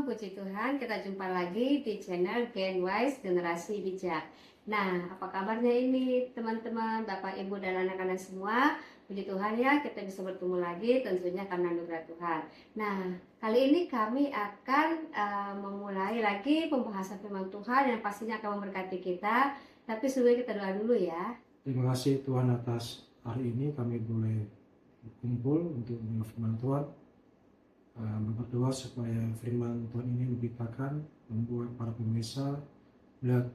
puji Tuhan, kita jumpa lagi di channel Genwise Generasi Bijak. Nah, apa kabarnya ini teman-teman, Bapak, Ibu, dan anak-anak semua? Puji Tuhan ya, kita bisa bertemu lagi tentunya karena anugerah Tuhan. Nah, kali ini kami akan memulai lagi pembahasan firman Tuhan yang pastinya akan memberkati kita. Tapi sebelumnya kita doa dulu ya. Terima kasih Tuhan atas hari ini kami boleh berkumpul untuk mendengar firman Tuhan. Berdoa supaya firman Tuhan ini diberitakan, membuat para pemirsa melihat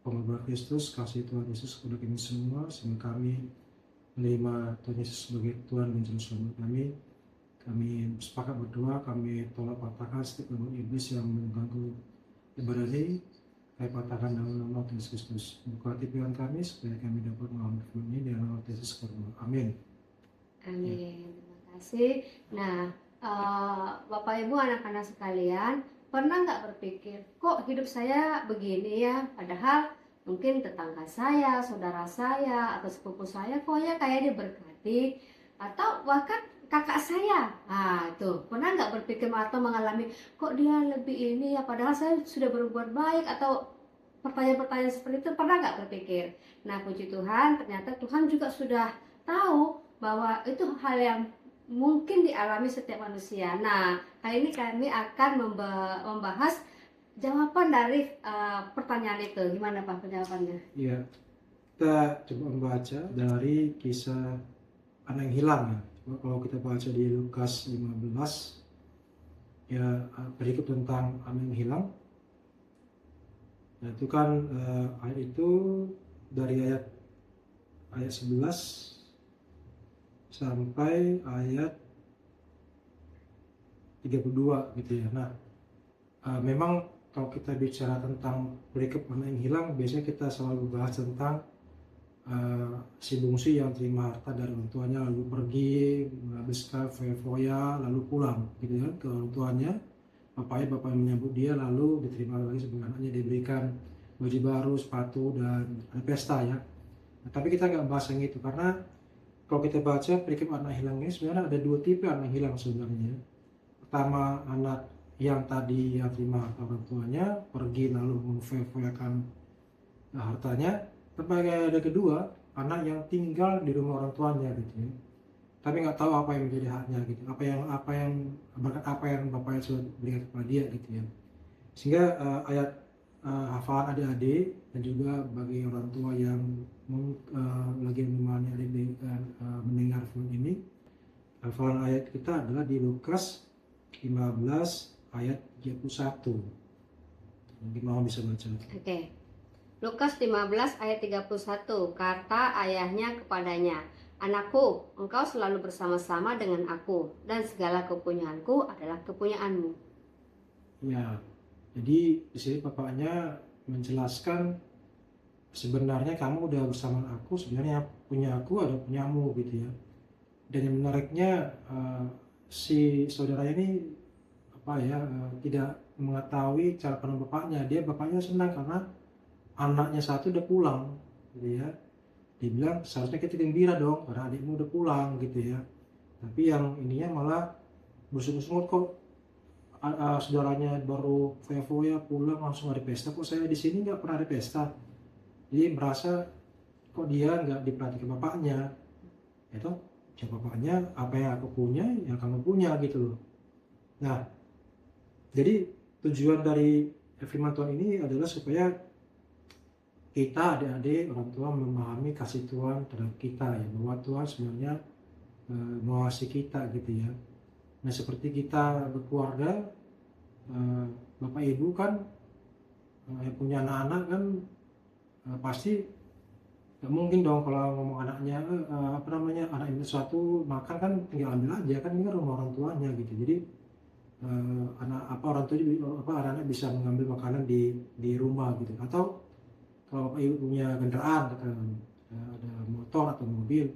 pengubah Kristus, kasih Tuhan Yesus kepada kami semua, sehingga kami menerima Tuhan Yesus sebagai Tuhan dan Juru Selamat kami. Kami sepakat berdoa, kami tolak patahkan setiap gangguan iblis yang mengganggu ibadah ini. Kami patahkan dalam nama Tuhan Yesus Kristus. Buka hati pikiran kami supaya kami dapat mengalami firman ini dalam nama Tuhan Yesus Kristus. Amin. Amin. Terima kasih. Nah, Bapak Ibu anak-anak sekalian, pernah nggak berpikir kok hidup saya begini ya, padahal mungkin tetangga saya, saudara saya, atau sepupu saya kok ya kayak diberkati, atau bahkan kakak saya. Nah itu pernah nggak berpikir atau mengalami kok dia lebih ini ya, padahal saya sudah berbuat baik, atau pertanyaan-pertanyaan seperti itu pernah nggak berpikir? Nah puji Tuhan, ternyata Tuhan juga sudah tahu bahwa itu hal yang mungkin dialami setiap manusia. Nah, kali ini kami akan membahas jawaban dari pertanyaan itu. Gimana Pak penjawabannya? Iya, kita coba membaca dari kisah anak yang hilang ya. Coba kalau kita baca di Lukas 15, ya berikut tentang anak yang hilang. Nah, itu kan ayat itu dari ayat 11 sampai ayat 32 gitu ya. Nah, memang kalau kita bicara tentang berikut anak yang hilang, biasanya kita selalu bahas tentang si bungsu yang terima harta dari orang tuanya lalu pergi menghabiskan foya-foya lalu pulang gitu ya ke orang tuanya. Bapaknya menyambut dia lalu diterima lagi sebagai anaknya, diberikan baju baru, sepatu, dan ada pesta ya. Nah, tapi kita nggak bahas yang itu karena kalau kita baca perikop anak hilang ini sebenarnya ada dua tipe anak hilang sebenarnya. Pertama, anak yang tadi yang terima harta orang tuanya pergi lalu memfoya-foyakan hartanya. Tapi ada kedua, anak yang tinggal di rumah orang tuanya gitu ya. Tapi nggak tahu apa yang menjadi haknya gitu, berkat apa yang bapaknya sudah berikan kepada dia gitu ya. Sehingga ayat hafalan adik-adik dan juga bagi orang tua yang lagi menemani adik-adik mendengar film ini, hafalan ayat kita adalah di Lukas 15 ayat 31. Mungkin mau bisa baca. Oke. Lukas 15 ayat 31, kata ayahnya kepadanya, "Anakku, engkau selalu bersama-sama dengan aku, dan segala kepunyaanku adalah kepunyaanmu." Ya, jadi di sini bapaknya menjelaskan sebenarnya kamu udah bersama aku, sebenarnya punya aku ada punyamu gitu ya. Dan yang menariknya si saudara ini tidak mengetahui cara pandang bapaknya. Bapaknya senang karena anaknya satu udah pulang gitu ya. Dia bilang seharusnya kita gembira dong karena adikmu udah pulang gitu ya. Tapi yang ininya malah bersungut-sungut, kok saudaranya baru foya-foya pulang langsung ada pesta, kok saya di sini nggak pernah ada pesta. Jadi merasa kok dia nggak diperhatikan bapaknya. Itu siapa bapaknya, apa yang aku punya yang kamu punya gitu loh. Nah, jadi tujuan dari firman Tuhan ini adalah supaya kita adik-adik orang tua memahami kasih Tuhan terhadap kita ya, bahwa Tuhan sebenarnya mengasihi kita gitu ya. Nah, seperti kita berkeluarga, bapak ibu kan yang punya anak-anak kan pasti nggak mungkin dong kalau ngomong anaknya anak ini sesuatu makan kan tinggal ambil aja, kan ini kan rumah orang tuanya gitu. Jadi anak-anak bisa mengambil makanan di rumah gitu. Atau kalau bapak ibu punya kendaraan, ada motor atau mobil,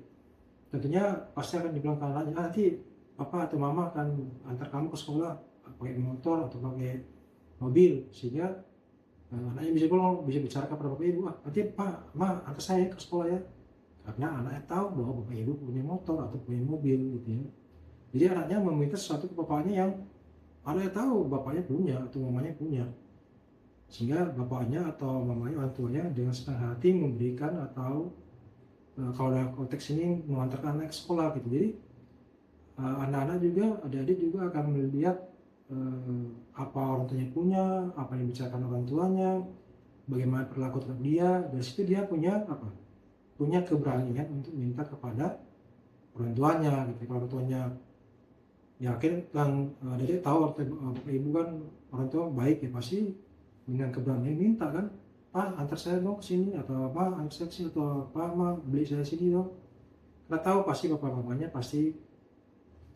tentunya pasti akan dibilang ke anaknya, nanti papa atau mama akan antar kamu ke sekolah pakai motor atau pakai mobil, sehingga anaknya bisa bicara kepada bapak ibu, nanti pak, ma, antar saya ke sekolah ya, karena anaknya tahu bahwa bapak ibu punya motor atau punya mobil gitu ya. Jadi anaknya meminta sesuatu ke bapaknya yang ada yang tahu bapaknya punya atau mamanya punya, sehingga bapaknya atau mamanya orang tuanya dengan senang hati memberikan atau kalau dalam konteks ini mengantarkan anak ke sekolah gitu. Jadi anak-anak juga, adik-adik juga akan melihat apa orang tuanya punya, apa yang dibicarakan orang tuanya, bagaimana perilaku terhadap dia. Dari situ dia punya keberanian untuk minta kepada orang tuanya gitu. Kalau orang tuanya yakin kan, adik tahu bapak ibu kan orang tua baik ya, pasti dengan keberanian minta kan, pak antar saya dong ke sini, atau apa antar saya ke sini, atau apa ma beli saya sini dong. Karena tahu pasti bapak mamanya pasti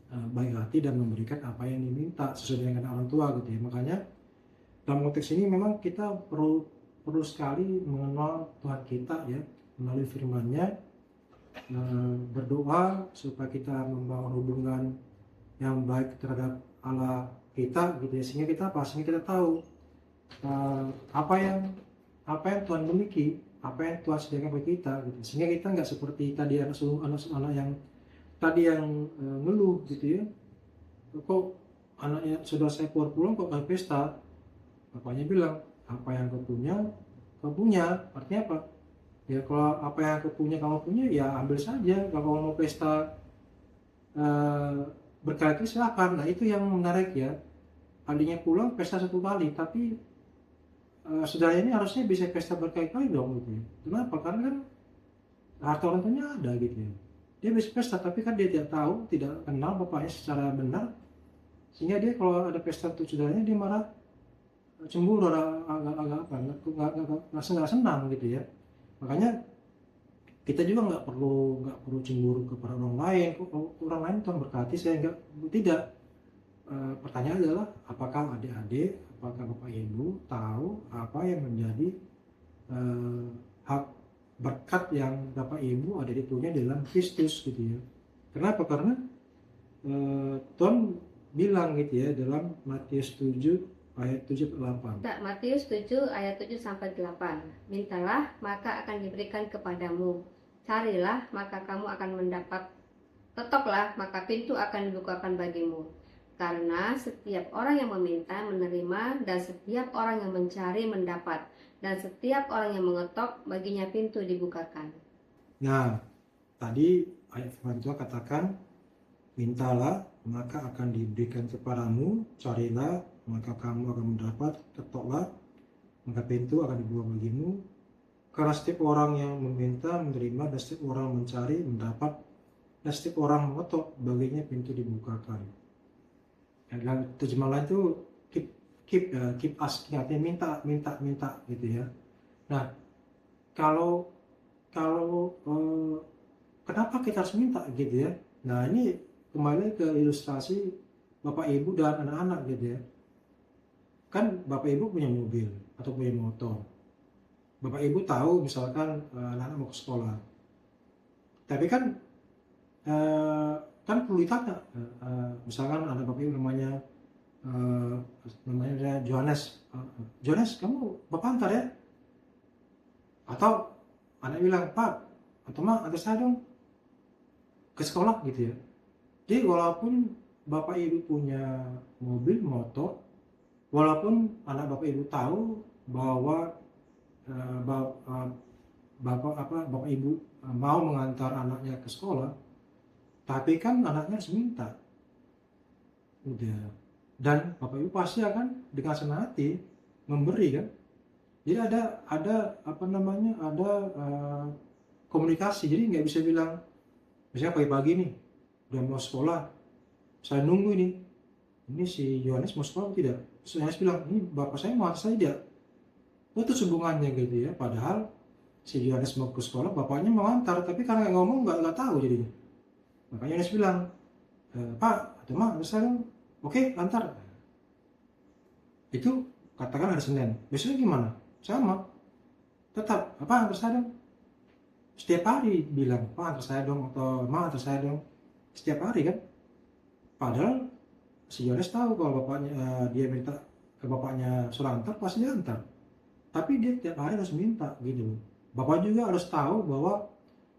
baik hati dan memberikan apa yang diminta sesuai dengan orang tua gitu ya. Makanya dalam konteks ini memang kita perlu sekali mengenal Tuhan kita ya, melalui firman-Nya, berdoa supaya kita membangun hubungan yang baik terhadap Allah kita gitu ya, sehingga kita tahu apa yang Tuhan miliki, apa yang Tuhan sediakan bagi kita gitu, sehingga kita nggak seperti tadi anak yang ngeluh gitu ya, kok anaknya sudah saya pulang kok nggak pesta. Bapaknya bilang, apa yang kau punya, artinya apa ya, kalau apa yang kamu punya ya ambil saja, kalau mau pesta berkali-kali silakan. Nah itu yang menarik ya, adiknya pulang pesta 1 kali, tapi saudara ini harusnya bisa pesta berkali-kali dong gitu ya. Kenapa? Karena kan harta orang tuanya ada gitu ya, dia bisa pesta, tapi kan dia tidak tahu, tidak kenal bapaknya secara benar, sehingga dia kalau ada pesta untuk saudaranya dia marah, cemburu, agak apa, nggak senang gitu ya. Makanya kita juga nggak perlu cemburu kepada orang lain. Kok orang lain Tuhan berkati saya tidak. Pertanyaan adalah, apakah adik-adik, apakah bapak ibu tahu apa yang menjadi hak berkat yang bapak ibu adik-adik punya dalam Kristus gitu ya. Kenapa? Karena Tuhan bilang gitu ya dalam Matius 7 ayat 7-8. Matius 7 ayat 7-8. Mintalah maka akan diberikan kepadamu. Carilah maka kamu akan mendapat. Ketoklah maka pintu akan dibukakan bagimu. Karena setiap orang yang meminta menerima, dan setiap orang yang mencari mendapat, dan setiap orang yang mengetok baginya pintu dibukakan. Nah, tadi ayat firman Tuhan katakan, mintalah maka akan diberikan kepadamu, carilah maka kamu akan mendapat, ketoklah maka pintu akan dibuka bagimu. Karena setiap orang yang meminta menerima, dan setiap orang mencari mendapat, dan setiap orang mengetok baginya pintu dibukakan. Dalam terjemahan lain itu keep asking, artinya minta gitu ya. Nah, kalau kenapa kita harus minta gitu ya. Nah, ini kembali ke ilustrasi bapak ibu dan anak-anak gitu ya. Kan bapak ibu punya mobil atau punya motor, bapak ibu tahu misalkan anak-anak mau ke sekolah, tapi kan perlu ditanya, misalkan anak bapak ibu namanya Johannes, Johannes kamu bapak antar ya, atau anak bilang, pak atau ma antar saya dong ke sekolah gitu ya. Jadi walaupun bapak ibu punya mobil motor, walaupun anak bapak ibu tahu bahwa bapak ibu mau mengantar anaknya ke sekolah, tapi kan anaknya harus minta. Udah. Dan bapak ibu pasti akan dengan senang hati memberi kan. Jadi ada komunikasi. Jadi nggak bisa bilang, misalnya pagi-pagi nih udah mau sekolah, saya nunggu ini si Yohanes mau sekolah atau tidak. Terus Yohanes bilang, ini bapak saya mau antar saya tidak. Putus hubungannya gitu ya. Padahal si Yohanes mau ke sekolah, bapaknya mau antar, tapi karena nggak ngomong nggak tahu jadinya. Makanya Yohanes bilang, pak atau ma antar saya dong. Oke, antar. Itu katakan hari Senin. Besoknya gimana? Sama. Tetap, apa antar saya dong. Setiap hari bilang, pak antar saya dong, atau ma antar saya dong. Setiap hari kan. Padahal si Yohanes tahu kalau bapaknya dia minta ke bapaknya suruh antar, pasti dia antar. Tapi dia tiap hari harus minta gitu. Bapak juga harus tahu bahwa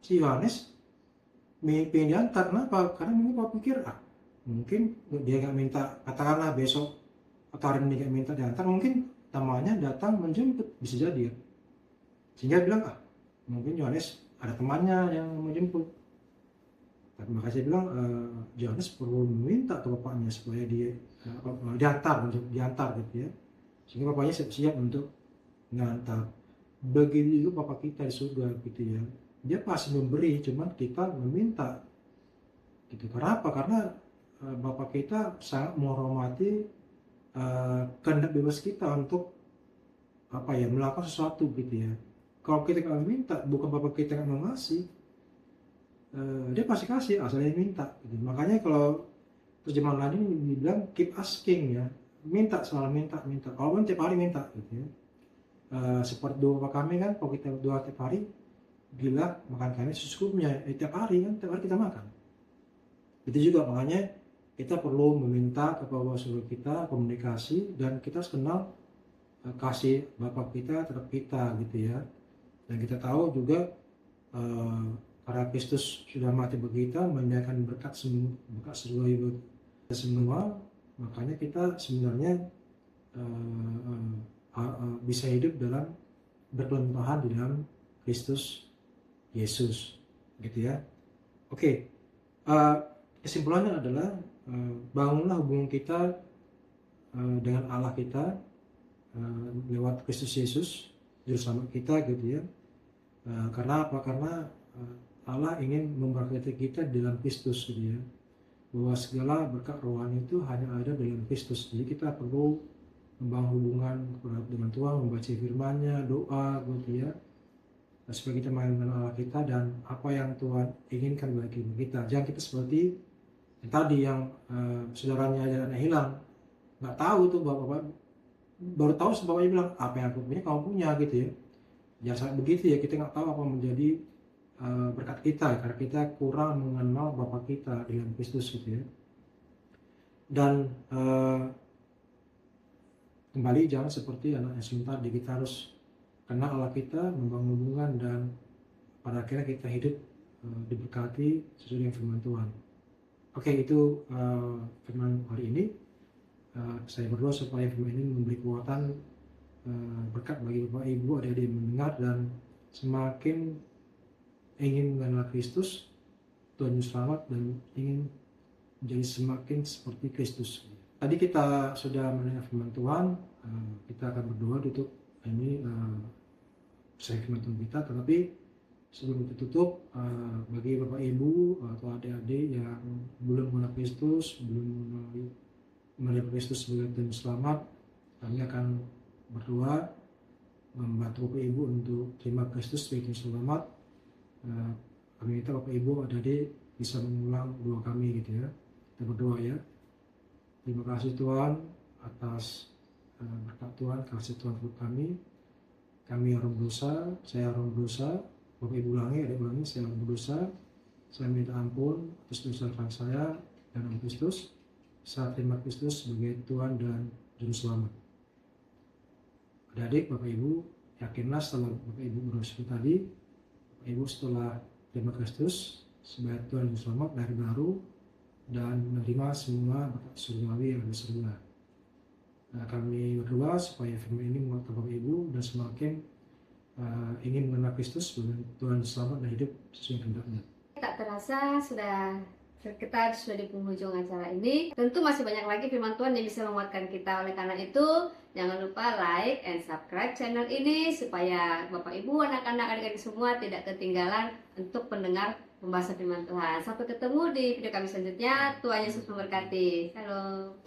si Yohanes pengen diantar. Kenapa? Karena mungkin bapak pikir, mungkin dia nggak minta, katakanlah besok Karin ini kayak minta diantar, mungkin temannya datang menjemput, bisa jadi ya. Sehingga bilang, mungkin Yohanes ada temannya yang menjemput. Tapi maka saya bilang, Yohanes perlu meminta ke bapaknya supaya dia diantar gitu ya. Sehingga bapaknya siap-siap untuk mengantar. Begitu juga bapak kita di surga gitu ya. Dia pasti memberi, cuman kita meminta. Gitu. Karena apa? Karena bapak kita sangat menghormati kehendak bebas kita untuk melakukan sesuatu gitu ya. Kalau kita nggak minta, bukan bapak kita nggak mau ngasih, dia pasti kasih asalnya minta gitu. Makanya kalau terjemahan lain ini dibilang keep asking ya, minta, selalu minta kalaupun tiap hari minta gitu ya. Seperti doa kami kan, kalau kita doa tiap hari, bila makan kami secukupnya, tiap hari kita makan. Itu juga makanya kita perlu meminta kepada surga kita, komunikasi, dan kita harus kenal kasih Bapak kita terhadap kita gitu ya. Dan kita tahu juga karena Kristus sudah mati bagi kita, menyediakan berkat surga itu semua, makanya kita sebenarnya bisa hidup dalam berkelimpahan di dalam Kristus Yesus gitu ya. Oke. Kesimpulannya adalah bangunlah hubungan kita dengan Allah kita lewat Kristus Yesus, Juru Selamat kita gitu ya. Karena apa? Karena Allah ingin memberkati kita dalam Kristus gitu ya. Bahwa segala berkat rohani itu hanya ada dalam Kristus. Jadi kita perlu membangun hubungan dengan Tuhan, membaca firman-Nya, doa gitu ya. Supaya kita mengenal Allah kita dan apa yang Tuhan inginkan bagi kita. Jangan kita seperti yang tadi yang saudaranya ada anak hilang, nggak tahu tuh bapak baru tahu bapaknya bilang apa yang aku punya kamu punya gitu ya. Jangan sampai begitu ya, kita nggak tahu apa menjadi berkat kita karena kita kurang mengenal Bapa kita dalam Kristus gitu ya. Dan kembali jangan seperti anak Yasin tadi, kita harus kenal Allah kita, membangun hubungan, dan pada akhirnya kita hidup diberkati sesuai dengan firman Tuhan. Oke, itu firman hari ini. Saya berdoa supaya firman ini memberi kekuatan berkat bagi Bapak Ibu, adik-adik yang mendengar, dan semakin ingin mengenal Kristus, Tuhan Yesus Selamat, dan ingin menjadi semakin seperti Kristus. Tadi kita sudah mendengar firman Tuhan, kita akan berdoa tutup ini saya firman Tuhan kita. Tetapi sebelum kita tutup, bagi Bapak Ibu atau adik-adik yang belum mengenal Kristus, belum menerima Kristus sebagai Tuhan Selamat, kami akan berdoa membantu Bapak Ibu untuk terima Kristus sebagai Tuhan Selamat. Kami minta Bapak Ibu adik-adik bisa mengulang doa kami gitu ya. Kita berdoa ya. Terima kasih Tuhan atas berkat Tuhan, kasih Tuhan untuk kami. Kami orang berdosa, saya orang berdosa, Bapak Ibu ulangi, adik ulangi, saya orang berdosa. Saya minta ampun atas dosa saya dan Om Kristus. Saya terima Kristus sebagai Tuhan dan Juru Selamat. Adik-adik, Bapak Ibu, yakinlah setelah Bapak Ibu berdosa tadi, Bapak Ibu setelah terima Kristus sebagai Tuhan dan Juru Selamat, lahir baru, dan menerima semua berkat surgawi yang ada di surga. Nah, kami berdoa supaya firman ini menguatkan Bapak Ibu dan semakin ingin mengenal Kristus sebagai Tuhan Selamat dan hidup sesuai kehendaknya. Tak terasa kita sudah di penghujung acara ini. Tentu masih banyak lagi firman Tuhan yang bisa menguatkan kita. Oleh karena itu, jangan lupa like and subscribe channel ini supaya Bapak Ibu, anak-anak, adik-adik semua tidak ketinggalan untuk mendengar pembahasan firman Tuhan. Sampai ketemu di video kami selanjutnya. Tuhan Yesus memberkati. Shalom.